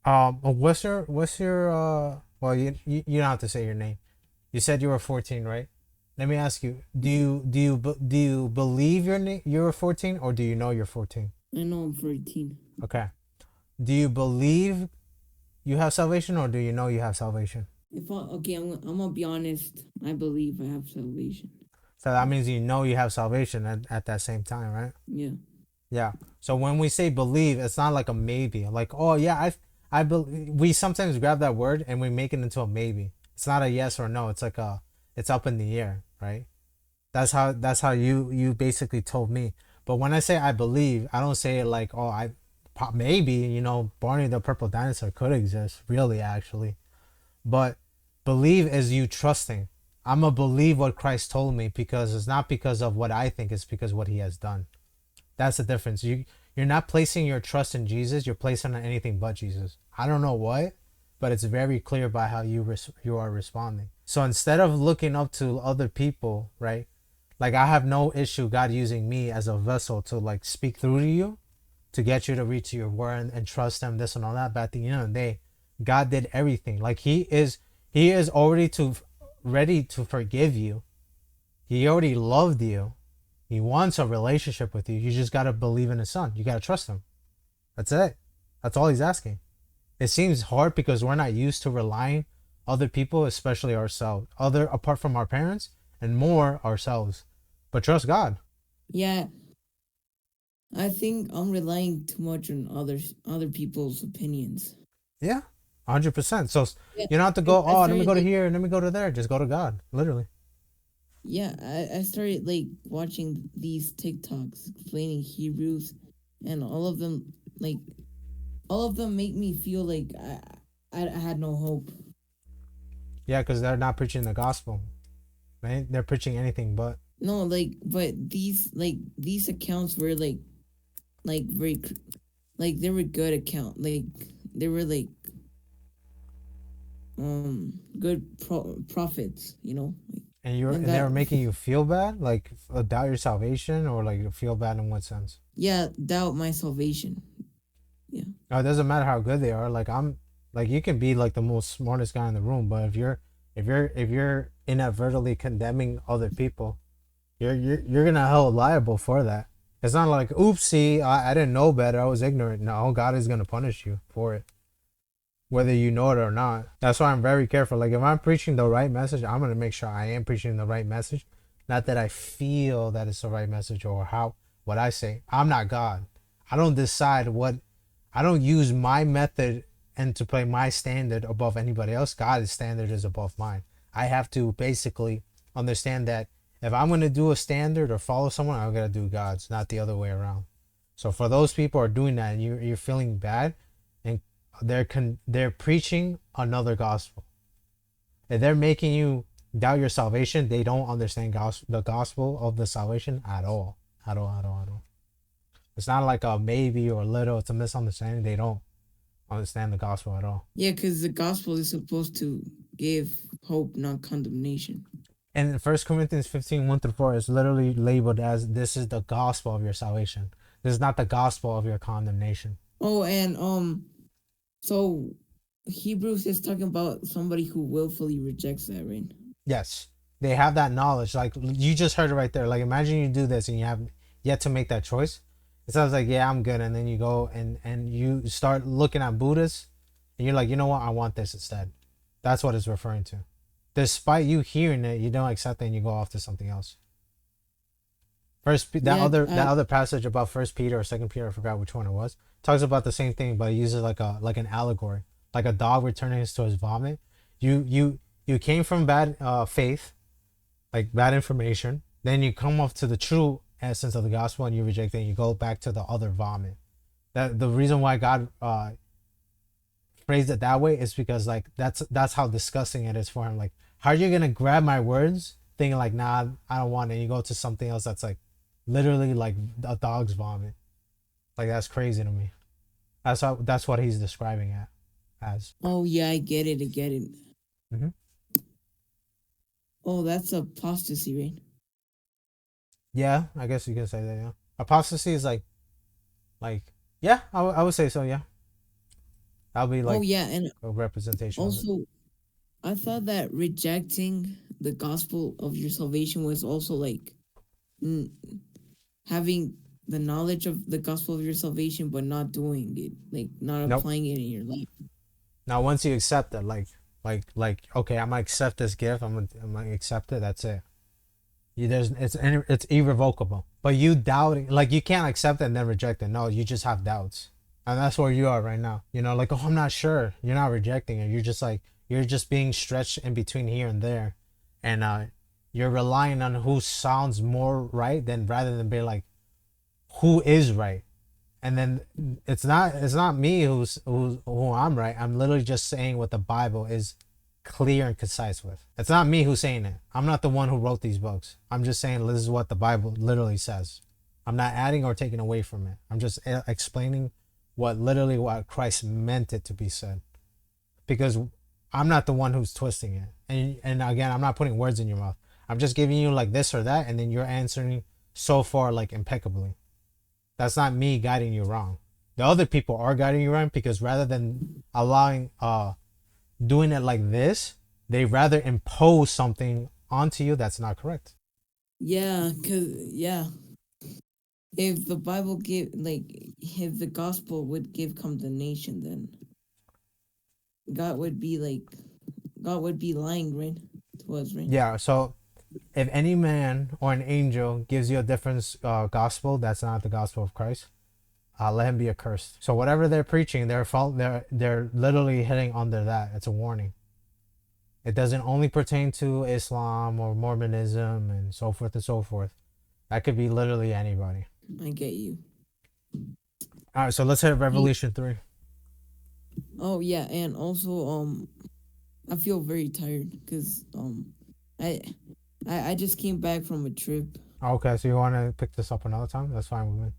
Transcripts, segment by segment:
What's your well, you don't have to say your name. You said you were 14, right? Let me ask you, do you believe you were 14, or do you know you're 14? I know I'm 14. Okay. Do you believe you have salvation, or do you know you have salvation? If I okay, I'm gonna be honest. I believe I have salvation. So that means you know you have salvation at that same time, right? Yeah. Yeah. So when we say believe, it's not like a maybe. Like, oh yeah, we sometimes grab that word and we make it into a maybe. It's not a yes or no. It's like it's up in the air, right? That's how you basically told me. But when I say I believe, I don't say it like, oh, maybe, Barney the Purple Dinosaur could exist, really, actually. But believe is you trusting. I'm gonna believe what Christ told me, because it's not because of what I think, it's because what he has done. That's the difference. You're not placing your trust in Jesus, you're placing on anything but Jesus. I don't know what, but it's very clear by how you are responding. So instead of looking up to other people, right? Like, I have no issue God using me as a vessel to like speak through to you, to get you to reach your word and trust him, this and all that. But at the end of the day, God did everything. Like, he is already to ready to forgive you. He already loved you. He wants a relationship with you. You just gotta believe in his son. You gotta trust him. That's it. That's all he's asking. It seems hard because we're not used to relying other people, especially ourselves, other apart from our parents, and more ourselves. But trust God. Yeah. I think I'm relying too much on other people's opinions. Yeah, 100%. So Yeah. you don't have to go. I Oh, let me started go to like here. Let me go to there. Just go to God. Literally. yeah. I started like watching these TikToks explaining Hebrews, and like all of them make me feel like I had no hope. Yeah, because they're not preaching the gospel. Right? They're preaching anything but. No, but these accounts were like very like they were good account like they were like good profits, And you're and and they that were making you feel bad, like doubt your salvation, or like feel bad in what sense? yeah, doubt my salvation. Yeah. No, it doesn't matter how good they are. Like, you can be like the most smartest guy in the room, but if you're inadvertently condemning other people, you're gonna held liable for that. It's not like, oopsie, I didn't know better, I was ignorant. No, God is gonna punish you for it, whether you know it or not. That's why I'm very careful. Like, if I'm preaching the right message, I'm gonna make sure I am preaching the right message. Not that I feel that it's the right message, or how what I say. I'm not God. I don't decide what I don't use my method and to play my standard above anybody else. God's standard is above mine. I have to basically understand that if I'm gonna do a standard or follow someone, I'm gonna do God's, not the other way around. So for those people who are doing that, and you're feeling bad, and they're preaching another gospel. If they're making you doubt your salvation, they don't understand the gospel of the salvation at all, at all, at all, at all. It's not like a maybe or a little. It's a misunderstanding. They don't understand the gospel at all. Yeah, because the gospel is supposed to give hope, not condemnation. And in 1 Corinthians 15, 1 through 4 is literally labeled as, this is the gospel of your salvation. This is not the gospel of your condemnation. Oh, and so Hebrews is talking about somebody who willfully rejects that, right? Yes. They have that knowledge. Like, you just heard it right there. Like, imagine you do this and you have yet to make that choice. It sounds like, yeah, I'm good. And then you go and you start looking at Buddhists and you're like, you know what? I want this instead. That's what it's referring to. Despite you hearing it, you don't accept it and you go off to something else. Yeah, That other passage about First Peter or Second Peter, I forgot which one it was, talks about the same thing, but it uses like an allegory, like a dog returning to his vomit. You came from bad faith, like bad information. Then you come off to the true essence of the gospel and you reject it. And you go back to the other vomit. That the reason why God phrased it that way is because, like, that's how disgusting it is for him. Like, how are you gonna grab my words, thinking like, nah, I don't want it. And you go to something else that's like literally like a dog's vomit. Like, that's crazy to me. That's what he's describing it as. oh yeah, I get it, I get it. Hmm. Oh, that's apostasy, right? Yeah, I guess you can say that. Yeah, apostasy is like, yeah, I would say so. Yeah. That'll be Oh like yeah, and a representation of it. also I thought that rejecting the gospel of your salvation was also like n- having the knowledge of the gospel of your salvation but not doing it, like not Nope. applying it in your life. Now once you accept it, like okay, I'm gonna accept this gift. I'm gonna accept it. That's it. It's irrevocable. But you doubting, like you can't accept it and then reject it. No, you just have doubts, and that's where you are right now. Like, oh, I'm not sure. You're not rejecting it. You're just like, you're just being stretched in between here and there, and you're relying on who sounds more right than rather than being like who is right. And then it's not me who I'm right. I'm literally just saying what the Bible is clear and concise with. It's not me who's saying it. I'm not the one who wrote these books. I'm just saying this is what the Bible literally says. I'm not adding or taking away from it. I'm just explaining what Christ meant it to be said. Because I'm not the one who's twisting it. And again, I'm not putting words in your mouth. I'm just giving you like this or that, and then you're answering so far like impeccably. That's not me guiding you wrong. The other people are guiding you wrong because rather than allowing doing it like this, they rather impose something onto you that's not correct. Yeah, cause yeah, if the Bible give like if the gospel would give condemnation, then God would be like God would be lying, right, to us, right? Yeah, so if any man or an angel gives you a different gospel that's not the gospel of Christ, let him be accursed. So whatever they're preaching, they're literally hitting under that. It's a warning. It doesn't only pertain to Islam or Mormonism and so forth and so forth. That could be literally anybody. I get you. All right, so let's hit Hey, Revelation 3. oh yeah, and also I feel very tired because I I just came back from a trip. Okay, so you want to pick this up another time? That's fine with me.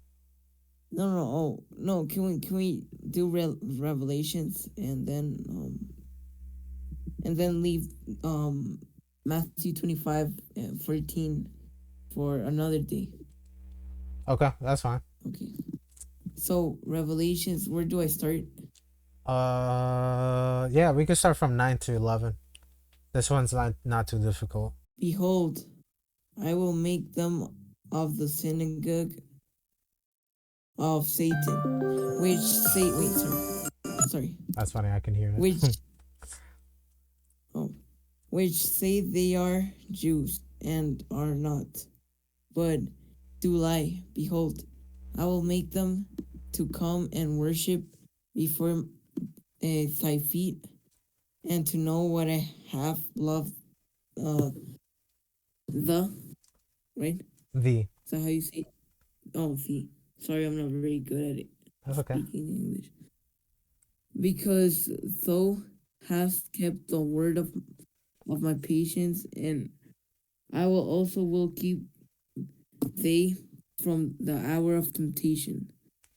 No, no, oh no. Can we do Revelations and then leave Matthew 25 and 14 for another day? Okay, that's fine. Okay. So Revelations, where do I start? Yeah, we can start from 9 to 11. This one's not too difficult. Behold, I will make them of the synagogue of Satan, which say wait, sorry, That's funny. I can hear it. which oh, which say they are Jews and are not, but do lie. Behold, I will make them to come and worship before thy feet, and to know what I have loved uh, the right. The. Is that how you say it? Oh, the. Sorry, I'm not very good at it That's okay. speaking English. Because thou hast kept the word of my patience, and I will also will keep thee from the hour of temptation,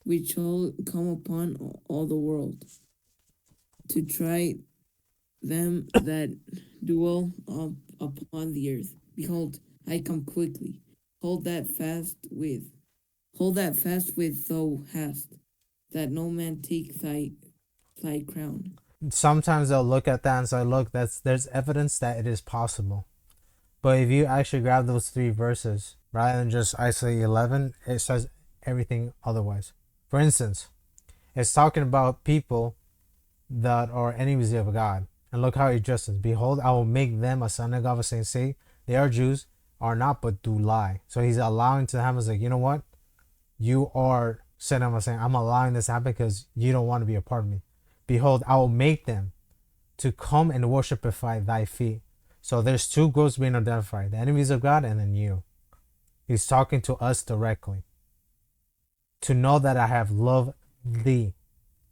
which shall come upon all the world, to try them that dwell upon the earth. Behold, I come quickly. Hold that fast with thou hast, that no man take thy crown. Sometimes they'll look at that and say, "Look, there's evidence that it is possible." But if you actually grab those three verses rather than just isolate 11, it says everything otherwise. For instance, it's talking about people that are enemies of God. And look how he addresses. Behold, I will make them a synagogue of Saints. Say, they are Jews, are not, but do lie. So he's allowing to them, is like, you know what? You are saying, I'm allowing this to happen because you don't want to be a part of me. Behold, I will make them to come and worship before thy feet. So there's two groups being identified, the enemies of God and then you. He's talking to us directly. To know that I have loved thee.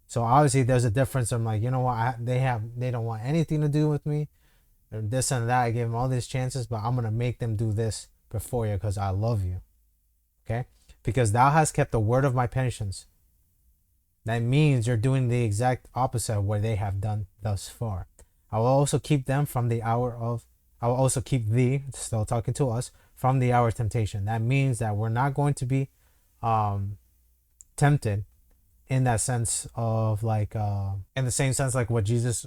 So obviously there's a difference. I'm like, you know what? They don't want anything to do with me. Or this and that. I gave them all these chances, but I'm gonna make them do this before you because I love you. Okay? Because thou hast kept the word of my patience. That means you're doing the exact opposite of what they have done thus far. I will also keep them from the hour of. I will also keep thee, still talking to us, from the hour of temptation. That means that we're not going to be tempted in that sense of like in the same sense like what Jesus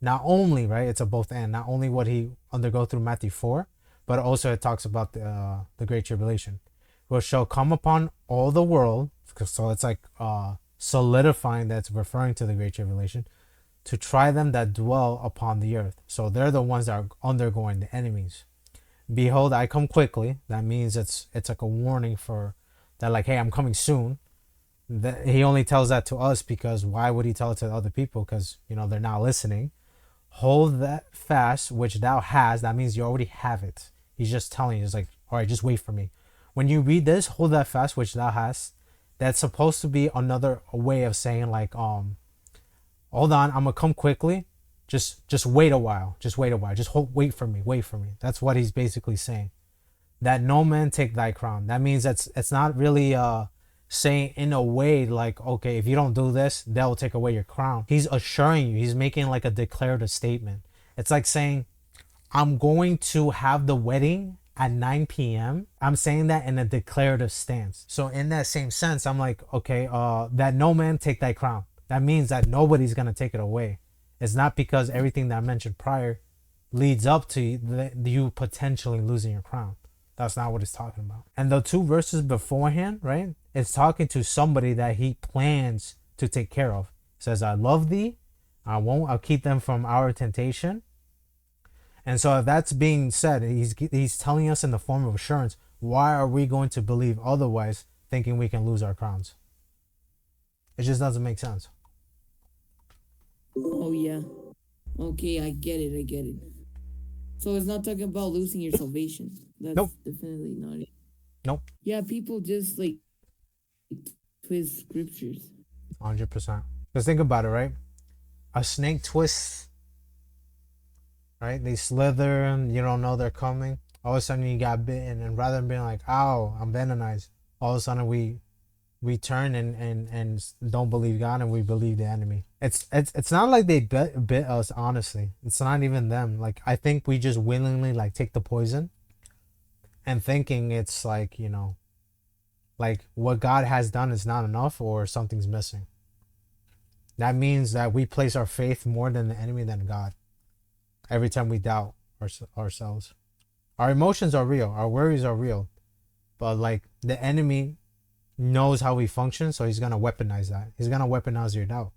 not only, right, it's a both and, not only what he undergo through Matthew 4, but also it talks about the great tribulation, which shall come upon all the world. So it's like solidifying that's referring to the great tribulation, to try them that dwell upon the earth. So they're the ones that are undergoing, the enemies. Behold, I come quickly. That means it's like a warning for that, like, hey, I'm coming soon. That he only tells that to us because why would he tell it to other people? Because they're not listening. Hold that fast which thou hast. That means you already have it. He's just telling you, it's like, all right, just wait for me. When you read this, hold that fast which thou hast, that's supposed to be another way of saying like, hold on, I'm gonna come quickly. Just wait a while. Just wait a while. Just wait for me. Wait for me. That's what he's basically saying. That no man take thy crown. That means it's not really saying in a way like, okay, if you don't do this, they'll take away your crown. He's assuring you. He's making like a declarative statement. It's like saying, I'm going to have the wedding at 9 p.m. I'm saying that in a declarative stance. So in that same sense, I'm like, okay, that no man take thy crown. That means that nobody's gonna take it away. It's not because everything that I mentioned prior leads up to you potentially losing your crown. That's not what it's talking about. And the two verses beforehand, right? It's talking to somebody that he plans to take care of. It says, I love thee. I'll keep them from our temptation. And so if that's being said, he's telling us in the form of assurance, why are we going to believe otherwise, thinking we can lose our crowns? It just doesn't make sense. Oh yeah. Okay, I get it. I get it. So it's not talking about losing your salvation. That's Nope. definitely not it. Nope. Yeah, people just like twist scriptures. 100%. Because think about it, right? A snake twists, right? They slither and you don't know they're coming. All of a sudden you got bitten, and rather than being like, ow, I'm venomized, all of a sudden we turn and don't believe God, and we believe the enemy. It's not like they bit us, honestly. It's not even them. Like, I think we just willingly like take the poison and thinking it's like, like what God has done is not enough or something's missing. That means that we place our faith more than the enemy than God every time we doubt ourselves. Our emotions are real, our worries are real, but like the enemy knows how we function, so he's gonna weaponize that. He's gonna weaponize your doubt.